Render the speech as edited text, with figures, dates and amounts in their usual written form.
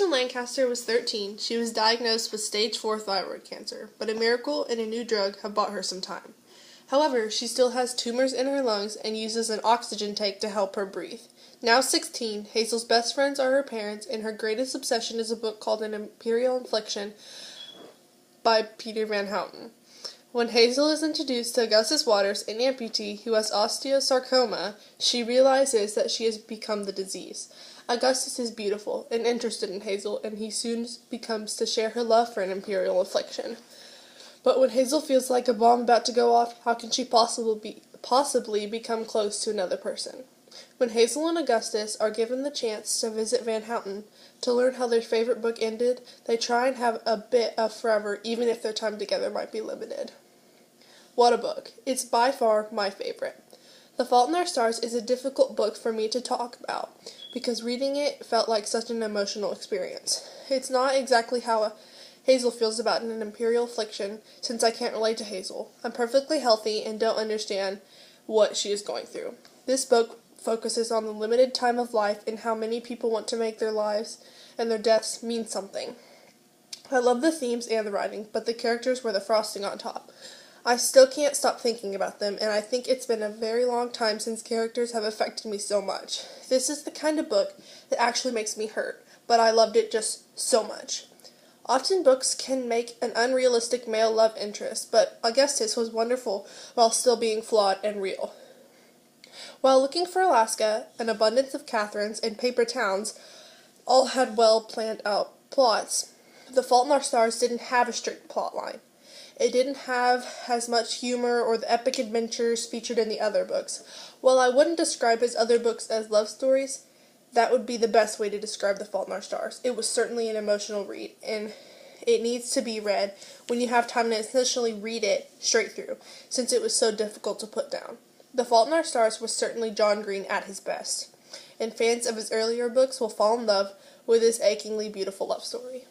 when Lancaster was 13, she was diagnosed with stage 4 thyroid cancer, but a miracle and a new drug have bought her some time. However, she still has tumors in her lungs and uses an oxygen tank to help her breathe. Now 16, Hazel's best friends are her parents, and her greatest obsession is a book called An Imperial Affliction by Peter Van Houten. When Hazel is introduced to Augustus Waters, an amputee who has osteosarcoma, she realizes that she has become the disease. Augustus is beautiful and interested in Hazel, and he soon becomes to share her love for An Imperial Affliction. But when Hazel feels like a bomb about to go off, how can she possibly become close to another person? When Hazel and Augustus are given the chance to visit Van Houten to learn how their favorite book ended, they try and have a bit of forever, even if their time together might be limited. What a book. It's by far my favorite. The Fault in Our Stars is a difficult book for me to talk about, because reading it felt like such an emotional experience. It's not exactly how Hazel feels about An Imperial Affliction, since I can't relate to Hazel. I'm perfectly healthy and don't understand what she is going through. This book focuses on the limited time of life and how many people want to make their lives and their deaths mean something. I love the themes and the writing, but the characters were the frosting on top. I still can't stop thinking about them, and I think it's been a very long time since characters have affected me so much. This is the kind of book that actually makes me hurt, but I loved it just so much. Often books can make an unrealistic male love interest, but Augustus was wonderful while still being flawed and real. While Looking for Alaska, An Abundance of Catherines, and Paper Towns all had well planned out plots, The Fault in Our Stars didn't have a strict plot line. It didn't have as much humor or the epic adventures featured in the other books. While I wouldn't describe his other books as love stories, that would be the best way to describe The Fault in Our Stars. It was certainly an emotional read, and it needs to be read when you have time to essentially read it straight through, since it was so difficult to put down. The Fault in Our Stars was certainly John Green at his best, and fans of his earlier books will fall in love with his achingly beautiful love story.